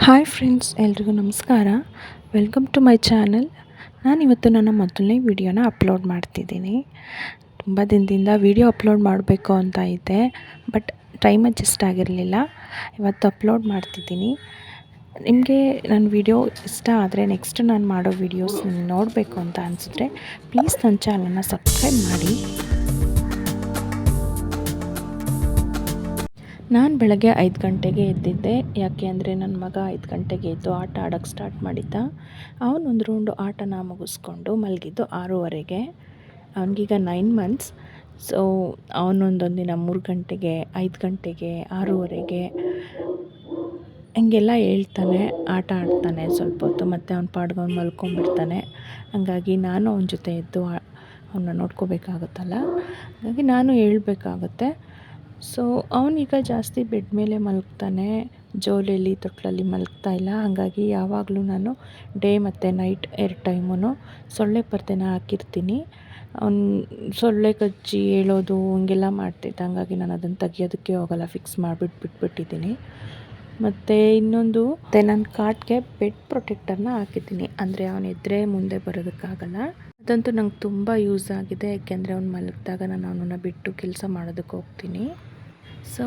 Hi friends, ಎಲ್ರಿಗೂ ನಮಸ್ಕಾರ. Welcome to my channel. ನಾನಿವತ್ತು ನನ್ನ ಮೊದಲನೇ ವಿಡಿಯೋನ ಅಪ್ಲೋಡ್ ಮಾಡ್ತಿದ್ದೀನಿ. ತುಂಬ ದಿನದಿಂದ ವಿಡಿಯೋ ಅಪ್ಲೋಡ್ ಮಾಡಬೇಕು ಅಂತ ಇದ್ದೆ, ಬಟ್ ಟೈಮ್ ಅಡ್ಜಸ್ಟ್ ಆಗಿರಲಿಲ್ಲ. ಇವತ್ತು ಅಪ್ಲೋಡ್ ಮಾಡ್ತಿದ್ದೀನಿ. ನಿಮಗೆ ನನ್ನ ವಿಡಿಯೋ ಇಷ್ಟ ಆದರೆ ನೆಕ್ಸ್ಟ್ ನಾನು ಮಾಡೋ ವಿಡಿಯೋಸ್ ನೋಡಬೇಕು ಅಂತ ಅನಿಸಿದ್ರೆ ಪ್ಲೀಸ್ ನನ್ನ ಚಾನಲ್ನ ಸಬ್ಸ್ಕ್ರೈಬ್ ಮಾಡಿ. ನಾನು ಬೆಳಗ್ಗೆ 5 ಗಂಟೆಗೆ ಎದ್ದಿದ್ದೆ. ಯಾಕೆ ಅಂದರೆ ನನ್ನ ಮಗ 5 ಗಂಟೆಗೆ ಎದ್ದು ಆಟ ಆಡೋಕ್ಕೆ ಸ್ಟಾರ್ಟ್ ಮಾಡಿದ್ದ. ಅವನೊಂದು ರೌಂಡು ಆಟನ ಮುಗಿಸ್ಕೊಂಡು ಮಲಗಿದ್ದು 6:30ಗೆ. ಅವನಿಗೀಗ 9 ಮಂತ್ಸ್. ಸೊ ಅವನೊಂದೊಂದಿನ 3 ಗಂಟೆಗೆ, 5 ಗಂಟೆಗೆ, 6:30ಗೆ ಹೀಗೆಲ್ಲ ಹೇಳ್ತಾನೆ, ಆಟ ಆಡ್ತಾನೆ ಸ್ವಲ್ಪ ಹೊತ್ತು, ಮತ್ತು ಅವ್ನ ಪಾಡ್ಗೆ ಅವ್ನು ಮಲ್ಕೊಂಡ್ಬಿಡ್ತಾನೆ. ಹಾಗಾಗಿ ನಾನು ಅವನ ಜೊತೆ ಎದ್ದು ಅವನ್ನ ನೋಡ್ಕೋಬೇಕಾಗುತ್ತಲ್ಲ, ಹಾಗಾಗಿ ನಾನು ಹೇಳ್ಬೇಕಾಗುತ್ತೆ. ಸೊ ಅವನೀಗ ಜಾಸ್ತಿ ಬೆಡ್ ಮೇಲೆ ಮಲಗ್ತಾನೆ, ಜೋಲಲ್ಲಿ ತೊಟ್ಲಲ್ಲಿ ಮಲಗ್ತಾ ಇಲ್ಲ. ಹಾಗಾಗಿ ಯಾವಾಗಲೂ ನಾನು ಡೇ ಮತ್ತು ನೈಟ್ 2 ಟೈಮೂ ಸೊಳ್ಳೆ ಪರ್ದೆನ ಹಾಕಿರ್ತೀನಿ. ಅವ್ನು ಸೊಳ್ಳೆ ಕಚ್ಚಿ ಹೇಳೋದು ಹೀಗೆಲ್ಲ ಮಾಡ್ತಿದ್ದ, ಹಾಗಾಗಿ ನಾನು ಅದನ್ನು ತೆಗಿಯೋದಕ್ಕೆ ಹೋಗಲ್ಲ, ಫಿಕ್ಸ್ ಬಿಟ್ಬಿಟ್ಟಿದ್ದೀನಿ. ಮತ್ತು ಇನ್ನೊಂದು ನನ್ನ ಕಾಟ್ಗೆ ಬೆಡ್ ಪ್ರೊಟೆಕ್ಟರ್ನ ಹಾಕಿದ್ದೀನಿ. ಅಂದರೆ ಅವನು ಎದ್ದರೆ ಮುಂದೆ ಬರೋದಕ್ಕಾಗಲ್ಲ. ಅದಂತೂ ನಂಗೆ ತುಂಬ ಯೂಸ್ ಆಗಿದೆ, ಯಾಕೆಂದರೆ ಅವ್ನು ಮಲಗಿದಾಗ ನಾನು ಅವನನ್ನು ಬಿಟ್ಟು ಕೆಲಸ ಮಾಡೋದಕ್ಕೆ ಹೋಗ್ತೀನಿ. ಸೊ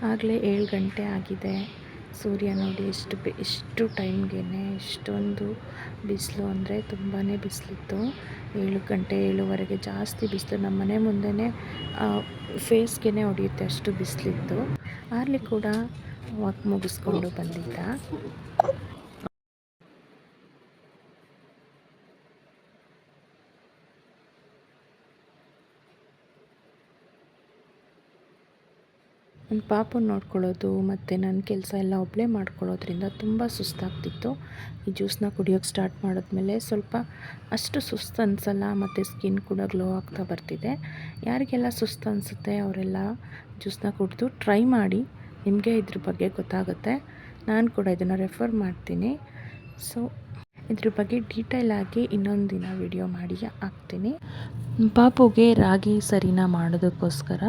ಆಗಲೇ 7 ಗಂಟೆ ಆಗಿದೆ. ಸೂರ್ಯ ನೋಡಿ ಎಷ್ಟು ಟೈಮ್ಗೆ ಎಷ್ಟೊಂದು ಬಿಸಿಲು ಅಂದರೆ ತುಂಬಾ ಬಿಸಿಲಿತ್ತು. 7 ಗಂಟೆ 7:30ಗೆ ಜಾಸ್ತಿ ಬಿಸಿಲು. ನಮ್ಮ ಮನೆ ಮುಂದೆನೇ ಫೇಸ್ಗೆ ಹೊಡೆಯುತ್ತೆ, ಅಷ್ಟು ಬಿಸಿಲಿತ್ತು. ಆರ್ಲಿ ಕೂಡ ವಾಕ್ ಮುಗಿಸ್ಕೊಂಡು ಬಂದಿದ್ದ. ನನ್ನ ಪಾಪನ ನೋಡ್ಕೊಳ್ಳೋದು ಮತ್ತು ನನ್ನ ಕೆಲಸ ಎಲ್ಲ ಒಬ್ಬಳೇ ಮಾಡ್ಕೊಳ್ಳೋದ್ರಿಂದ ತುಂಬ ಸುಸ್ತಾಗ್ತಿತ್ತು. ಈ ಜ್ಯೂಸನ್ನ ಕುಡಿಯೋಕ್ಕೆ ಸ್ಟಾರ್ಟ್ ಮಾಡಿದ್ಮೇಲೆ ಸ್ವಲ್ಪ ಅಷ್ಟು ಸುಸ್ತು ಅನಿಸಲ್ಲ, ಮತ್ತು ಸ್ಕಿನ್ ಕೂಡ ಗ್ಲೋ ಆಗ್ತಾ ಬರ್ತಿದೆ. ಯಾರಿಗೆಲ್ಲ ಸುಸ್ತು ಅನಿಸುತ್ತೆ ಅವರೆಲ್ಲ ಜ್ಯೂಸನ್ನ ಕುಡಿದು ಟ್ರೈ ಮಾಡಿ, ನಿಮಗೆ ಇದ್ರ ಬಗ್ಗೆ ಗೊತ್ತಾಗುತ್ತೆ. ನಾನು ಕೂಡ ಇದನ್ನು ರೆಫರ್ ಮಾಡ್ತೀನಿ. ಸೊ ಇದ್ರ ಬಗ್ಗೆ ಡೀಟೇಲ್ ಆಗಿ ಇನ್ನೊಂದು ದಿನ ವಿಡಿಯೋ ಮಾಡಿ ಹಾಕ್ತೀನಿ. ಪಾಪುಗೆ ರಾಗಿ ಸರಿನ ಮಾಡೋದಕ್ಕೋಸ್ಕರ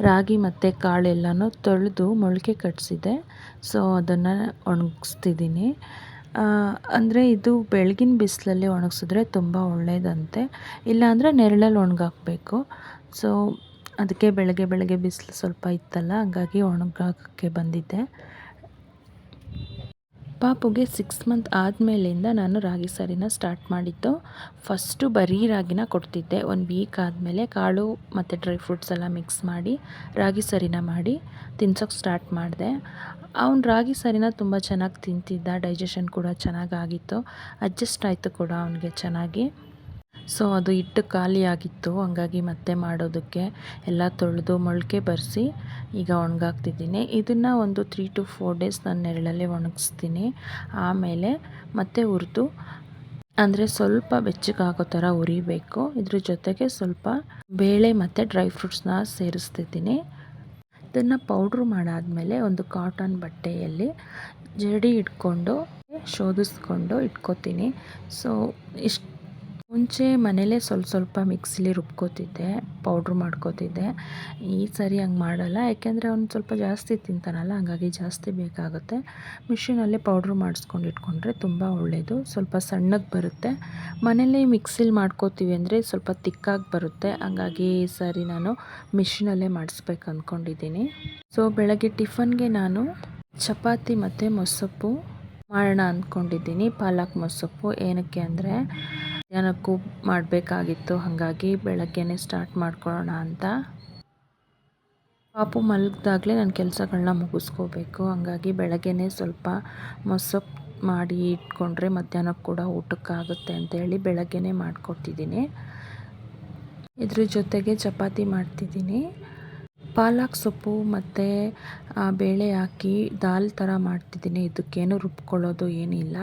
ರಾಗಿ ಮತ್ತು ಕಾಳೆಲ್ಲನೂ ತೊಳೆದು ಮೊಳಕೆ ಕಟ್ಟಿಸಿದೆ. ಸೊ ಅದನ್ನು ಒಣಗಿಸ್ತಿದ್ದೀನಿ. ಅಂದರೆ ಇದು ಬೆಳಗಿನ ಬಿಸಿಲಲ್ಲಿ ಒಣಗಿಸಿದ್ರೆ ತುಂಬ ಒಳ್ಳೆಯದಂತೆ, ಇಲ್ಲಾಂದರೆ ನೆರಳಲ್ಲಿ ಒಣಗಾಕಬೇಕು. ಸೊ ಅದಕ್ಕೆ ಬೆಳಗ್ಗೆ ಬಿಸಿಲು ಸ್ವಲ್ಪ ಇತ್ತಲ್ಲ, ಹಾಗಾಗಿ ಒಣಗಾಕೋಕ್ಕೆ ಬಂದಿದ್ದೆ. ಪಾಪುಗೆ 6 ಮಂತ್ ಆದಮೇಲಿಂದ ನಾನು ರಾಗಿ ಸಾರಿನ ಸ್ಟಾರ್ಟ್ ಮಾಡಿದ್ದು. ಫಸ್ಟು ಬರೀ ರಾಗಿನ ಕೊಡ್ತಿದ್ದೆ. 1 ವೀಕ್ ಆದಮೇಲೆ ಕಾಳು ಮತ್ತು ಡ್ರೈ ಫ್ರೂಟ್ಸ್ ಎಲ್ಲ ಮಿಕ್ಸ್ ಮಾಡಿ ರಾಗಿ ಸಾರಿನ ಮಾಡಿ ತಿನ್ಸೋಕ್ಕೆ ಸ್ಟಾರ್ಟ್ ಮಾಡಿದೆ. ಅವ್ನು ರಾಗಿ ಸಾರಿನ ತುಂಬ ಚೆನ್ನಾಗಿ ತಿಂತಿದ್ದ, ಡೈಜೆಷನ್ ಕೂಡ ಚೆನ್ನಾಗಾಗಿತ್ತು, ಅಡ್ಜಸ್ಟ್ ಆಯಿತು ಕೂಡ ಅವನಿಗೆ ಚೆನ್ನಾಗಿ. ಸೊ ಅದು ಹಿಟ್ಟು ಖಾಲಿಯಾಗಿತ್ತು, ಹಾಗಾಗಿ ಮತ್ತೆ ಮಾಡೋದಕ್ಕೆ ಎಲ್ಲ ತೊಳೆದು ಮೊಳಕೆ ಬರೆಸಿ ಈಗ ಒಣಗಾಕ್ತಿದ್ದೀನಿ. ಇದನ್ನು ಒಂದು 3 to 4 ಡೇಸ್ ನಾನು ನೆರಳಲ್ಲೇ ಒಣಗಿಸ್ತೀನಿ. ಆಮೇಲೆ ಮತ್ತೆ ಹುರಿದು, ಅಂದರೆ ಸ್ವಲ್ಪ ಬೆಚ್ಚಗಾಗೋ ಥರ ಹುರಿಬೇಕು. ಇದ್ರ ಜೊತೆಗೆ ಸ್ವಲ್ಪ ಬೇಳೆ ಮತ್ತು ಡ್ರೈ ಫ್ರೂಟ್ಸ್ನ ಸೇರಿಸ್ತಿದ್ದೀನಿ. ಇದನ್ನು ಪೌಡ್ರ್ ಮಾಡಾದಮೇಲೆ ಒಂದು ಕಾಟನ್ ಬಟ್ಟೆಯಲ್ಲಿ ಜಡಿ ಇಟ್ಕೊಂಡು ಶೋಧಿಸ್ಕೊಂಡು ಇಟ್ಕೋತೀನಿ. ಸೊ ಮುಂಚೆ ಮನೇಲೇ ಸ್ವಲ್ಪ ಮಿಕ್ಸಿಲಿ ರುಬ್ಕೋತಿದ್ದೆ, ಪೌಡ್ರ್ ಮಾಡ್ಕೋತಿದ್ದೆ. ಈ ಸರಿ ಹಂಗೆ ಮಾಡಲ್ಲ, ಯಾಕೆಂದರೆ ಅವ್ನು ಸ್ವಲ್ಪ ಜಾಸ್ತಿ ತಿಂತಾನಲ್ಲ, ಹಾಗಾಗಿ ಜಾಸ್ತಿ ಬೇಕಾಗುತ್ತೆ. ಮಿಷಿನಲ್ಲೇ ಪೌಡ್ರ್ ಮಾಡಿಸ್ಕೊಂಡು ಇಟ್ಕೊಂಡ್ರೆ ತುಂಬ ಒಳ್ಳೆಯದು, ಸ್ವಲ್ಪ ಸಣ್ಣಗೆ ಬರುತ್ತೆ. ಮನೇಲಿ ಮಿಕ್ಸಿಲಿ ಮಾಡ್ಕೋತೀವಿ ಅಂದರೆ ಸ್ವಲ್ಪ ತಿಕ್ಕಾಗಿ ಬರುತ್ತೆ, ಹಾಗಾಗಿ ಈ ಸಾರಿ ನಾನು ಮಿಷಿನಲ್ಲೇ ಮಾಡಿಸ್ಬೇಕು ಅಂದ್ಕೊಂಡಿದ್ದೀನಿ. ಸೊ ಬೆಳಗ್ಗೆ ಟಿಫನ್ಗೆ ನಾನು ಚಪಾತಿ ಮತ್ತು ಮೊಸಪ್ಪು ಮಾಡೋಣ ಅಂದ್ಕೊಂಡಿದ್ದೀನಿ. ಪಾಲಕ್ ಮೊಸಪ್ಪು ಏನಕ್ಕೆ ಅಂದರೆ ಮಧ್ಯಾಹ್ನಕ್ಕೂ ಮಾಡಬೇಕಾಗಿತ್ತು, ಹಾಗಾಗಿ ಬೆಳಗ್ಗೆನೇ ಸ್ಟಾರ್ಟ್ ಮಾಡ್ಕೊಳ್ಳೋಣ ಅಂತ. ಪಾಪು ಮಲಗಿದಾಗಲೇ ನನ್ನ ಕೆಲಸಗಳನ್ನ ಮುಗಿಸ್ಕೋಬೇಕು, ಹಾಗಾಗಿ ಬೆಳಗ್ಗೆನೇ ಸ್ವಲ್ಪ ಮೊಸಪ್ಪು ಮಾಡಿ ಇಟ್ಕೊಂಡ್ರೆ ಮಧ್ಯಾಹ್ನಕ್ಕೆ ಕೂಡ ಊಟಕ್ಕಾಗುತ್ತೆ ಅಂತೇಳಿ ಬೆಳಗ್ಗೆನೇ ಮಾಡಿಕೊಡ್ತಿದ್ದೀನಿ. ಇದ್ರ ಜೊತೆಗೆ ಚಪಾತಿ ಮಾಡ್ತಿದ್ದೀನಿ. ಪಾಲಕ್ ಸೊಪ್ಪು ಮತ್ತು ಬೇಳೆ ಹಾಕಿ ದಾಲ್ ಥರ ಮಾಡ್ತಿದ್ದೀನಿ. ಇದಕ್ಕೇನು ರುಬ್ಕೊಳ್ಳೋದು ಏನಿಲ್ಲ,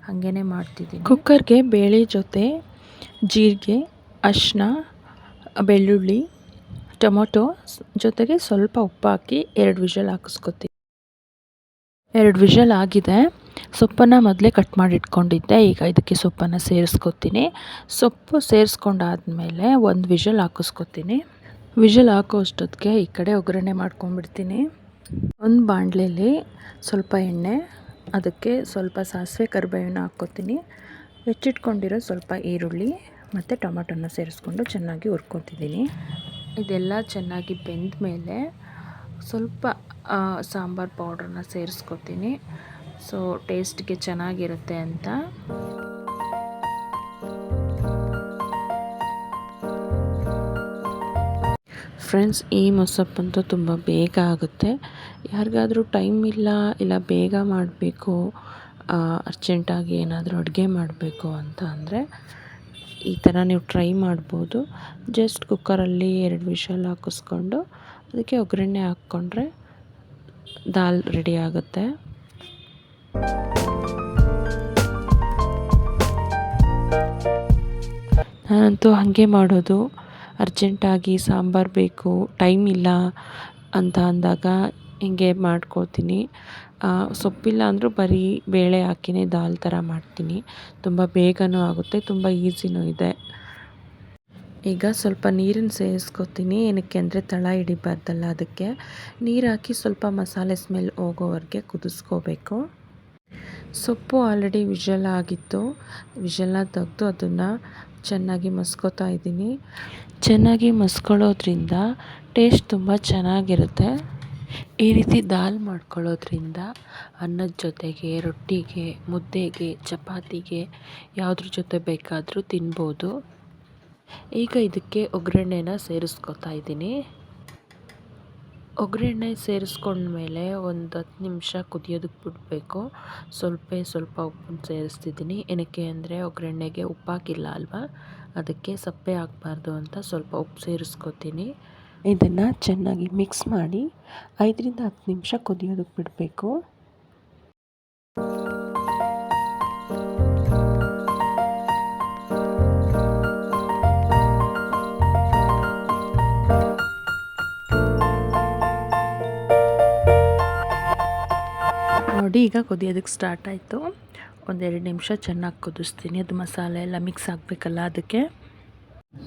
ಹಾಗೇ ಮಾಡ್ತಿದ್ದೀನಿ. ಕುಕ್ಕರ್ಗೆ ಬೇಳೆ ಜೊತೆ ಜೀರಿಗೆ, ಅರಿಶಿನ, ಬೆಳ್ಳುಳ್ಳಿ, ಟೊಮೊಟೊ ಜೊತೆಗೆ ಸ್ವಲ್ಪ ಉಪ್ಪು ಹಾಕಿ 2 ವಿಷಲ್ ಹಾಕಿಸ್ಕೊತೀನಿ. 2 ವಿಷಲ್ ಆಗಿದೆ. ಸೊಪ್ಪನ್ನು ಮೊದಲೇ ಕಟ್ ಮಾಡಿ ಇಟ್ಕೊಂಡಿದ್ದೆ, ಈಗ ಇದಕ್ಕೆ ಸೊಪ್ಪನ್ನು ಸೇರಿಸ್ಕೊತೀನಿ. ಸೊಪ್ಪು ಸೇರಿಸ್ಕೊಂಡಾದ್ಮೇಲೆ 1 ವಿಷಲ್ ಹಾಕಿಸ್ಕೊತೀನಿ. ವಿಷಲ್ ಹಾಕೋ ಅಷ್ಟೊತ್ತಿಗೆ ಈ ಕಡೆ ಒಗ್ಗರಣೆ ಮಾಡ್ಕೊಂಡ್ಬಿಡ್ತೀನಿ. ಒಂದು ಬಾಣಲೆಯಲ್ಲಿ ಸ್ವಲ್ಪ ಎಣ್ಣೆ, ಅದಕ್ಕೆ ಸ್ವಲ್ಪ ಸಾಸಿವೆ ಕರಿಬೇವಿನ ಹಾಕ್ಕೊತೀನಿ. ಹೆಚ್ಚಿಟ್ಕೊಂಡಿರೋ ಸ್ವಲ್ಪ ಈರುಳ್ಳಿ ಮತ್ತು ಟೊಮಟೊನ ಸೇರಿಸ್ಕೊಂಡು ಚೆನ್ನಾಗಿ ಹುರ್ಕೊತಿದ್ದೀನಿ. ಇದೆಲ್ಲ ಚೆನ್ನಾಗಿ ಬೆಂದ ಮೇಲೆ ಸ್ವಲ್ಪ ಸಾಂಬಾರು ಪೌಡ್ರನ್ನ ಸೇರಿಸ್ಕೊತೀನಿ. ಸೊ ಟೇಸ್ಟ್ಗೆ ಚೆನ್ನಾಗಿರುತ್ತೆ ಅಂತ. ಫ್ರೆಂಡ್ಸ್, ಈ ಮೊಸಪ್ಪಂತೂ ತುಂಬ ಬೇಗ ಆಗುತ್ತೆ. ಯಾರಿಗಾದರೂ ಟೈಮ್ ಇಲ್ಲ ಬೇಗ ಮಾಡಬೇಕು, ಅರ್ಜೆಂಟಾಗಿ ಏನಾದರೂ ಅಡುಗೆ ಮಾಡಬೇಕು ಅಂತ ಅಂದರೆ ಈ ಥರ ನೀವು ಟ್ರೈ ಮಾಡ್ಬೋದು. ಜಸ್ಟ್ ಕುಕ್ಕರಲ್ಲಿ 2 ವಿಷಲ್ ಹಾಕಿಸ್ಕೊಂಡು ಅದಕ್ಕೆ ಒಗ್ಗರಣೆ ಹಾಕ್ಕೊಂಡ್ರೆ ದಾಲ್ ರೆಡಿ ಆಗುತ್ತೆ. ನಾನಂತೂ ಹಾಗೆ ಮಾಡೋದು. ಅರ್ಜೆಂಟಾಗಿ ಸಾಂಬಾರು ಬೇಕು, ಟೈಮ್ ಇಲ್ಲ ಅಂತ ಅಂದಾಗ ಹಿಂಗೆ ಮಾಡ್ಕೊತೀನಿ. ಸೊಪ್ಪಿಲ್ಲ ಅಂದರೂ ಬರೀ ಬೇಳೆ ಹಾಕಿನೇ ದಾಲ್ ಥರ ಮಾಡ್ತೀನಿ. ತುಂಬ ಬೇಗನೂ ಆಗುತ್ತೆ, ತುಂಬ ಈಸಿನೂ ಇದೆ. ಈಗ ಸ್ವಲ್ಪ ನೀರನ್ನು ಸೇರಿಸ್ಕೊತೀನಿ. ಏನಕ್ಕೆ ಅಂದರೆ ತಳ ಹಿಡಿಬಾರ್ದಲ್ಲ, ಅದಕ್ಕೆ ನೀರು ಹಾಕಿ ಸ್ವಲ್ಪ ಮಸಾಲೆ ಸ್ಮೆಲ್ ಹೋಗೋವರೆಗೆ ಕುದಿಸ್ಕೋಬೇಕು. ಸೊಪ್ಪು ಆಲ್ರೆಡಿ ವಿಷಲ್ ಆಗಿತ್ತು. ವಿಷಲ್ನ ತೆಗೆದು ಅದನ್ನು ಚೆನ್ನಾಗಿ ಮಸ್ಕೋತಾ ಇದ್ದೀನಿ. ಚೆನ್ನಾಗಿ ಮಸ್ಕೊಳ್ಳೋದ್ರಿಂದ ಟೇಸ್ಟ್ ತುಂಬ ಚೆನ್ನಾಗಿರುತ್ತೆ. ಈ ರೀತಿ ದಾಲ್ ಮಾಡ್ಕೊಳ್ಳೋದ್ರಿಂದ ಅನ್ನದ ಜೊತೆಗೆ, ರೊಟ್ಟಿಗೆ, ಮುದ್ದೆಗೆ, ಚಪಾತಿಗೆ ಯಾವುದ್ರ ಜೊತೆ ಬೇಕಾದರೂ ತಿನ್ಬೋದು. ಈಗ ಇದಕ್ಕೆ ಒಗ್ಗರಣೆನ ಸೇರಿಸ್ಕೊತಾ ಇದ್ದೀನಿ. ಒಗ್ಗರಣೆ ಸೇರಿಸ್ಕೊಂಡ್ಮೇಲೆ ಒಂದು 10 ನಿಮಿಷ ಕುದಿಯೋದಕ್ಕೆ ಬಿಡಬೇಕು. ಸ್ವಲ್ಪ ಉಪ್ಪನ್ನು ಸೇರಿಸ್ತಿದ್ದೀನಿ. ಏನಕ್ಕೆ ಅಂದರೆ ಒಗ್ಗರಣೆಗೆ ಉಪ್ಪು ಹಾಕಿಲ್ಲ ಅಲ್ವಾ, ಅದಕ್ಕೆ ಸಪ್ಪೆ ಆಗಬಾರ್ದು ಅಂತ ಸ್ವಲ್ಪ ಉಪ್ಪು ಸೇರಿಸ್ಕೊತೀನಿ. ಇದನ್ನು ಚೆನ್ನಾಗಿ ಮಿಕ್ಸ್ ಮಾಡಿ 5ರಿಂದ 10 ನಿಮಿಷ ಕುದಿಯೋದಕ್ಕೆ ಬಿಡಬೇಕು. ನೋಡಿ, ಈಗ ಕುದಿಯೋದಕ್ಕೆ ಸ್ಟಾರ್ಟ್ ಆಯಿತು. 1-2 ನಿಮಿಷ ಚೆನ್ನಾಗಿ ಕುದಿಸ್ತೀನಿ. ಅದು ಮಸಾಲೆ ಎಲ್ಲ ಮಿಕ್ಸ್ ಆಗಬೇಕಲ್ಲ, ಅದಕ್ಕೆ.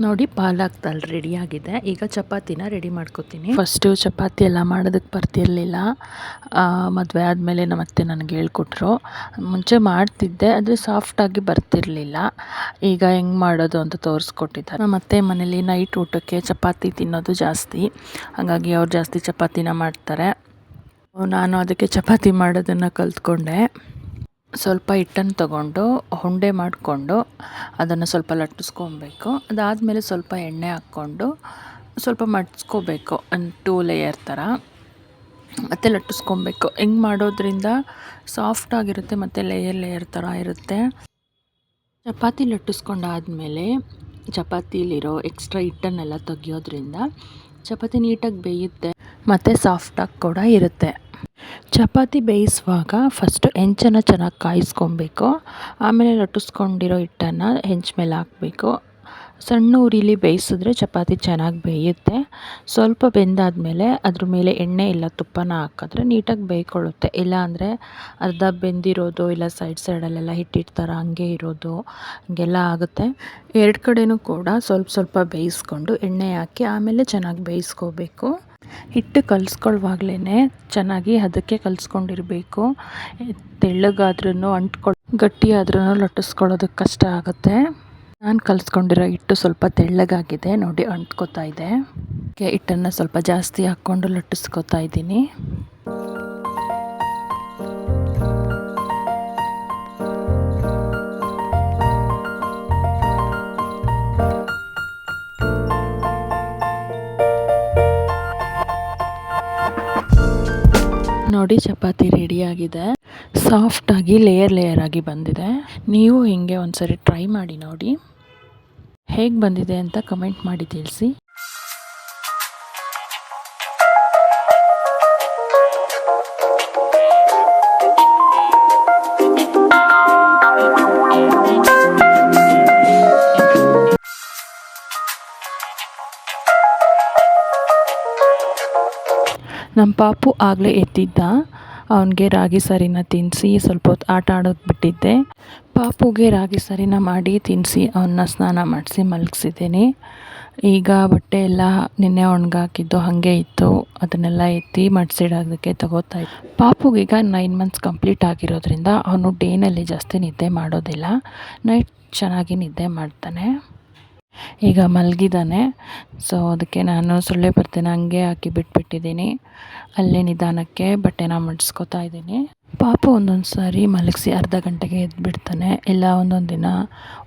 ನೋಡಿ, ಪಾಲಕ್ ದಾಲ್ ರೆಡಿಯಾಗಿದೆ. ಈಗ ಚಪಾತಿನ ರೆಡಿ ಮಾಡ್ಕೊತೀನಿ. ಫಸ್ಟು ಚಪಾತಿ ಎಲ್ಲ ಮಾಡೋದಕ್ಕೆ ಬರ್ತಿರಲಿಲ್ಲ. ಮದುವೆ ಆದಮೇಲೆ ನಮ್ಮತ್ತೆ ನನಗೆ ಹೇಳ್ಕೊಟ್ರು. ಮುಂಚೆ ಮಾಡ್ತಿದ್ದೆ, ಆದರೆ ಸಾಫ್ಟಾಗಿ ಬರ್ತಿರಲಿಲ್ಲ. ಈಗ ಹೆಂಗೆ ಮಾಡೋದು ಅಂತ ತೋರಿಸ್ಕೊಟ್ಟಿದ್ದಾರೆ. ನಮ್ಮತ್ತೆ ಮನೇಲಿ ನೈಟ್ ಊಟಕ್ಕೆ ಚಪಾತಿ ತಿನ್ನೋದು ಜಾಸ್ತಿ, ಹಾಗಾಗಿ ಅವ್ರು ಜಾಸ್ತಿ ಚಪಾತಿನ ಮಾಡ್ತಾರೆ. ನಾನು ಅದಕ್ಕೆ ಚಪಾತಿ ಮಾಡೋದನ್ನು ಕಲ್ತ್ಕೊಂಡೆ. ಸ್ವಲ್ಪ ಹಿಟ್ಟನ್ನು ತಗೊಂಡು ಉಂಡೆ ಮಾಡಿಕೊಂಡು ಅದನ್ನು ಸ್ವಲ್ಪ ಲಟ್ಟಿಸ್ಕೊಬೇಕು. ಅದಾದಮೇಲೆ ಸ್ವಲ್ಪ ಎಣ್ಣೆ ಹಾಕ್ಕೊಂಡು ಸ್ವಲ್ಪ ಮಡ್ಚ್ಕೋಬೇಕು, 2 ಲೇಯರ್ ಥರ. ಮತ್ತು ಲಟ್ಟಿಸ್ಕೊಬೇಕು. ಹಿಂಗೆ ಮಾಡೋದ್ರಿಂದ ಸಾಫ್ಟಾಗಿರುತ್ತೆ ಮತ್ತು ಲೇಯರ್ ಥರ ಇರುತ್ತೆ. ಚಪಾತಿ ಲಟ್ಟಿಸ್ಕೊಂಡಾದಮೇಲೆ ಚಪಾತಿಲಿರೋ ಎಕ್ಸ್ಟ್ರಾ ಹಿಟ್ಟನ್ನೆಲ್ಲ ತೆಗಿಯೋದ್ರಿಂದ ಚಪಾತಿ ನೀಟಾಗಿ ಬೇಯುತ್ತೆ ಮತ್ತು ಸಾಫ್ಟಾಗಿ ಕೂಡ ಇರುತ್ತೆ. ಚಪಾತಿ ಬೇಯಿಸುವಾಗ ಫಸ್ಟು ಹೆಂಚನ್ನು ಚೆನ್ನಾಗಿ ಕಾಯಿಸ್ಕೊಬೇಕು. ಆಮೇಲೆ ಲಟ್ಟಿಸ್ಕೊಂಡಿರೋ ಹಿಟ್ಟನ್ನು ಹೆಂಚು ಮೇಲೆ ಹಾಕಬೇಕು. ಸಣ್ಣ ಉರಿಲಿ ಬೇಯಿಸಿದ್ರೆ ಚಪಾತಿ ಚೆನ್ನಾಗಿ ಬೇಯುತ್ತೆ. ಸ್ವಲ್ಪ ಬೆಂದಾದಮೇಲೆ ಅದ್ರ ಮೇಲೆ ಎಣ್ಣೆ ಇಲ್ಲ ತುಪ್ಪನ ಹಾಕಿದ್ರೆ ನೀಟಾಗಿ ಬೇಯ್ಕೊಳ್ಳುತ್ತೆ. ಇಲ್ಲ ಅಂದರೆ ಅರ್ಧ ಬೆಂದಿರೋದು, ಇಲ್ಲ ಸೈಡಲ್ಲೆಲ್ಲ ಹಿಟ್ಟಿರ್ತಾರೆ ಹಂಗೆ ಇರೋದು, ಹಂಗೆಲ್ಲ ಆಗುತ್ತೆ. 2 ಕಡೆಯೂ ಕೂಡ ಸ್ವಲ್ಪ ಬೇಯಿಸ್ಕೊಂಡು ಎಣ್ಣೆ ಹಾಕಿ ಆಮೇಲೆ ಚೆನ್ನಾಗಿ ಬೇಯಿಸ್ಕೋಬೇಕು. ಹಿಟ್ಟು ಕಲಿಸ್ಕೊಳ್ಳುವಾಗಲೇ ಚೆನ್ನಾಗಿ ಅದಕ್ಕೆ ಕಲಿಸ್ಕೊಂಡಿರಬೇಕು. ತೆಳ್ಳಗಾದ್ರೂ ಗಟ್ಟಿ ಆದ್ರೂ ಲಟ್ಟಿಸ್ಕೊಳ್ಳೋದಕ್ಕೆ ಕಷ್ಟ ಆಗುತ್ತೆ. ನಾನು ಕಲಿಸ್ಕೊಂಡಿರೋ ಹಿಟ್ಟು ಸ್ವಲ್ಪ ತೆಳ್ಳಗಾಗಿದೆ, ನೋಡಿ ಅಂಟ್ಕೋತಾ ಇದೆ. ಹಿಟ್ಟನ್ನು ಸ್ವಲ್ಪ ಜಾಸ್ತಿ ಹಾಕ್ಕೊಂಡು ಲಟ್ಟಿಸ್ಕೊತಾ ಇದ್ದೀನಿ. ನೋಡಿ, ಚಪಾತಿ ರೆಡಿಯಾಗಿದೆ. ಸಾಫ್ಟಾಗಿ ಲೇಯರ್ ಆಗಿ ಬಂದಿದೆ. ನೀವು ಹಿಂಗೆ ಒಂದ್ಸರಿ ಟ್ರೈ ಮಾಡಿ ನೋಡಿ, ಹೇಗೆ ಬಂದಿದೆ ಅಂತ ಕಮೆಂಟ್ ಮಾಡಿ ತಿಳಿಸಿ. ನಮ್ಮ ಪಾಪು ಆಗಲೇ ಎದ್ದಿದ್ದ. ಅವನಿಗೆ ರಾಗಿ ಸರಿನ ತಿನ್ನಿಸಿ ಸ್ವಲ್ಪ ಹೊತ್ತು ಆಟ ಆಡೋದು ಬಿಟ್ಟಿದ್ದೆ. ಪಾಪುಗೆ ರಾಗಿ ಸರಿನ ಮಾಡಿ ತಿನ್ನಿಸಿ ಅವನ್ನ ಸ್ನಾನ ಮಾಡಿಸಿ ಮಲಗಿಸಿದ್ದೀನಿ. ಈಗ ಬಟ್ಟೆ ಎಲ್ಲ ನಿನ್ನೆ ಒಣಗಾಕಿದ್ದು ಹಾಗೆ ಇತ್ತು, ಅದನ್ನೆಲ್ಲ ಎತ್ತಿ ಮಡ್ಸಿಡೋದಕ್ಕೆ ತಗೋತಾ ಇದ್ದೆ. ಪಾಪುಗೀಗ 9 ಮಂತ್ಸ್ ಕಂಪ್ಲೀಟ್ ಆಗಿರೋದ್ರಿಂದ ಅವನು ಡೇನಲ್ಲಿ ಜಾಸ್ತಿ ನಿದ್ದೆ ಮಾಡೋದಿಲ್ಲ, ನೈಟ್ ಚೆನ್ನಾಗಿ ನಿದ್ದೆ ಮಾಡ್ತಾನೆ. ಈಗ ಮಲಗಿದ್ದಾನೆ. ಸೊ ಅದಕ್ಕೆ ನಾನು ಸೊಳ್ಳೆ ಬರ್ತೀನಿ ಹಂಗೆ ಹಾಕಿ ಬಿಟ್ಬಿಟ್ಟಿದ್ದೀನಿ. ಅಲ್ಲೇ ನಿಧಾನಕ್ಕೆ ಬಟ್ಟೆನ ಮಡಿಸ್ಕೊತಾ ಇದ್ದೀನಿ. ಪಾಪು ಒಂದೊಂದು ಸಾರಿ ಮಲಗಿಸಿ ಅರ್ಧ ಗಂಟೆಗೆ ಎದ್ಬಿಡ್ತಾನೆ, ಇಲ್ಲ ಒಂದೊಂದು ದಿನ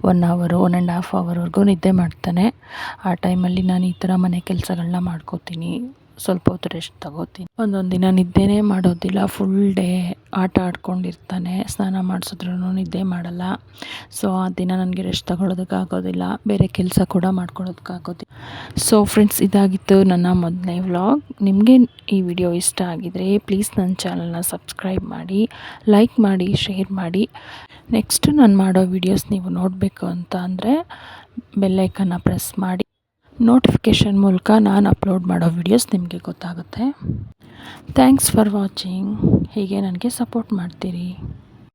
1 ಅವರು 1.5 ಅವರ್ವರೆಗೂ ನಿದ್ದೆ ಮಾಡ್ತಾನೆ. ಆ ಟೈಮಲ್ಲಿ ನಾನು ಈ ಥರ ಮನೆ ಕೆಲಸಗಳನ್ನ ಮಾಡ್ಕೋತೀನಿ, ಸ್ವಲ್ಪ ಹೊತ್ತು ರೆಸ್ಟ್ ತಗೋತೀನಿ. ಒಂದೊಂದು ದಿನ ನಿದ್ದೆನೇ ಮಾಡೋದಿಲ್ಲ, ಫುಲ್ ಡೇ ಆಟ ಆಡ್ಕೊಂಡಿರ್ತಾನೆ. ಸ್ನಾನ ಮಾಡಿಸಿದ್ರೂ ನಿದ್ದೆ ಮಾಡಲ್ಲ. ಸೊ ಆ ದಿನ ನನಗೆ ರೆಸ್ಟ್ ತಗೊಳ್ಳೋದಕ್ಕಾಗೋದಿಲ್ಲ, ಬೇರೆ ಕೆಲಸ ಕೂಡ ಮಾಡ್ಕೊಳ್ಳೋದಕ್ಕಾಗೋದಿಲ್ಲ. ಸೊ ಫ್ರೆಂಡ್ಸ್, ಇದಾಗಿತ್ತು ನನ್ನ ಮೊದಲನೇ ವ್ಲಾಗ್. ನಿಮಗೆ ಈ ವಿಡಿಯೋ ಇಷ್ಟ ಆಗಿದರೆ ಪ್ಲೀಸ್ ನನ್ನ ಚಾನಲ್ನ ಸಬ್ಸ್ಕ್ರೈಬ್ ಮಾಡಿ, ಲೈಕ್ ಮಾಡಿ, ಶೇರ್ ಮಾಡಿ. ನೆಕ್ಸ್ಟು ನಾನು ಮಾಡೋ ವೀಡಿಯೋಸ್ ನೀವು ನೋಡಬೇಕು ಅಂತ ಅಂದರೆ ಬೆಲ್ಲೈಕನ್ನ ಪ್ರೆಸ್ ಮಾಡಿ. ನೋಟಿಫಿಕೇಷನ್ ಮೂಲಕ ನಾನು ಅಪ್ಲೋಡ್ ಮಾಡೋ ವೀಡಿಯೋಸ್ ನಿಮಗೆ ಗೊತ್ತಾಗುತ್ತೆ. Thanks for watching. ಹೀಗೆ ನನಗೆ ಸಪೋರ್ಟ್ ಮಾಡ್ತೀರಿ.